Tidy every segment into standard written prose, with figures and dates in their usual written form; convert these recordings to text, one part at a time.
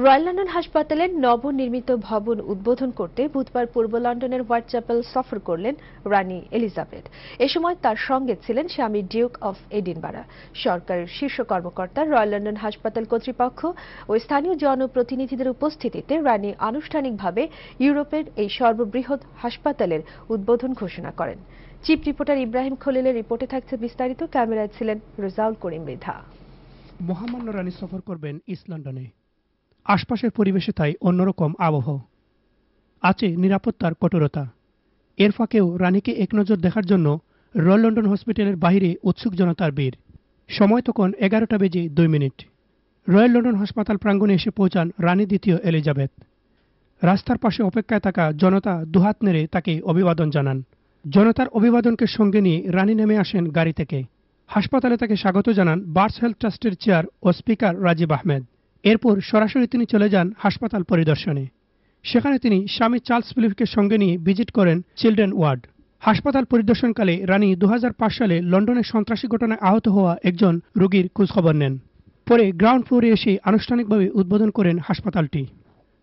Royal London হাসপাতালের নবনির্মিত ভবন উদ্বোধন করতে বুধবার পূর্ব লন্ডনের হোয়াইটচ্যাপেল সফর করলেন রানী এলিজাবেথ। এ সময় তার সঙ্গে ছিলেন স্বামী ডিউক অফ এডিনবারা। সরকারের শীর্ষ কর্মকর্তা, রয়্যাল লন্ডন হাসপাতাল কর্তৃপক্ষ ও স্থানীয় জনপ্রতিনিধিদের উপস্থিতিতে রানী আনুষ্ঠানিকভাবে ইউরোপের এই সর্ববৃহৎ হাসপাতালের উদ্বোধন ঘোষণা করেন। চিফ রিপোর্টার ইব্রাহিম খলিলের রিপোর্টে থাকছে বিস্তারিত। ক্যামেরায় ছিলেন রেজাউল করিম মৃধা। মহামান্য রানী সফর করবেন ইস্ট লন্ডনে। আশপাশের পরিবেশে তাই অন্যরকম আবহ, আছে নিরাপত্তার কঠোরতা। এর ফাঁকেও রানীকে এক নজর দেখার জন্য রয়্যাল লন্ডন হসপিটালের বাইরে উৎসুক জনতার ভিড়। সময় তখন 11:02। রয়্যাল লন্ডন হাসপাতাল প্রাঙ্গণে এসে পৌঁছান রানী দ্বিতীয় এলিজাবেথ। রাস্তার পাশে অপেক্ষায় থাকা জনতা দুহাত নেড়ে তাকে অভিবাদন জানান। জনতার অভিবাদনকে সঙ্গে নিয়ে রানী নেমে আসেন গাড়ি থেকে। হাসপাতালে তাকে স্বাগত জানান বার্স হেলথ ট্রাস্টের চেয়ার ও স্পিকার রাজীব আহমেদ। এরপর সরাসরি তিনি চলে যান হাসপাতাল পরিদর্শনে। সেখানে তিনি স্বামী চার্লস ফিলিপকে সঙ্গে নিয়ে ভিজিট করেন চিলড্রেন ওয়ার্ড। হাসপাতাল পরিদর্শনকালে রানী 2005 সালে লন্ডনের সন্ত্রাসী ঘটনায় আহত হওয়া একজন রোগীর খোঁজখবর নেন। পরে গ্রাউন্ড ফ্লোরে এসে আনুষ্ঠানিকভাবে উদ্বোধন করেন হাসপাতালটি।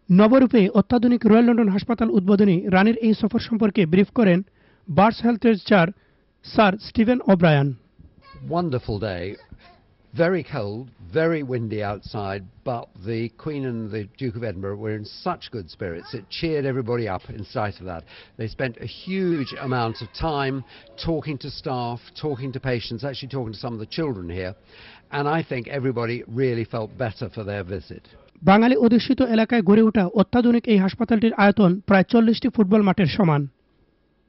নবরূপে অত্যাধুনিক রয়্যাল লন্ডন হাসপাতাল উদ্বোধনী রানীর এই সফর সম্পর্কে ব্রিফ করেন বার্স হেলথের chair sir Steven O'Brien. Wonderful day. Very cold, very windy outside, but the Queen and the Duke of Edinburgh were in such good spirits. It cheered everybody up in spite of that. They spent a huge amount of time talking to staff, talking to patients, actually talking to some of the children here, and I think everybody really felt better for their visit. বাঙালি অধ্যুষিত এলাকায় গড়ে ওঠা অত্যাধুনিক এই হাসপাতালটির আয়তন প্রায় 40টি football মাঠের সমান।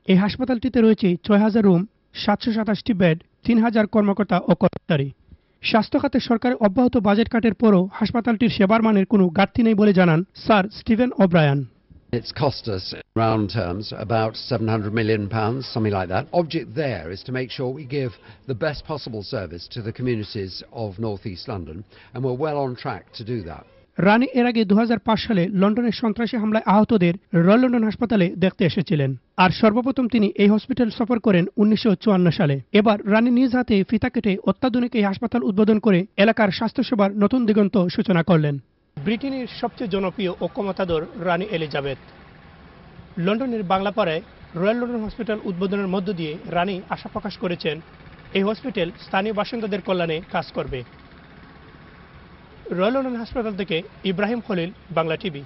এই হাসপাতালটিতে রয়েছে 6000 রুম, 727টি বেড, 3000 কর্মকর্তা ও কর্মচারী। স্বাস্থ্য খাতে সরকারের অব্যাহত বাজেট কাটের পরও হাসপাতালটির সেবার মানের কোনো ঘাটতি নেই বলে জানান sir Steven O'Brien. It's cost us, in round terms, about £700 million, something like that. Object there is to make sure we give the best possible service to the communities of North East London, and we're well on track to do that. রানী এর আগে 2005 সালে লন্ডনের সন্ত্রাসী হামলায় আহতদের royal London হাসপাতালে দেখতে এসেছিলেন। আর সর্বপ্রথম তিনি এই হসপিটাল সফর করেন 1954 সালে। এবার রানী নিজ হাতে ফিতা কেটে অত্যাধুনিক এই হাসপাতাল উদ্বোধন করে এলাকার স্বাস্থ্যসেবার নতুন দিগন্ত সূচনা করলেন। ব্রিটেনের সবচেয়ে জনপ্রিয় ও ক্ষমতাধর রানী এলিজাবেথ। লন্ডনের বাংলাপাড়ায় রয়্যাল লন্ডন হসপিটাল উদ্বোধনের মধ্য দিয়ে রানী আশা প্রকাশ করেছেন এই হসপিটাল স্থানীয় বাসিন্দাদের কল্যাণে কাজ করবে। রয়্যাল লন্ডন হাসপাতাল থেকে ইব্রাহিম খলিল, বাংলা টিভি।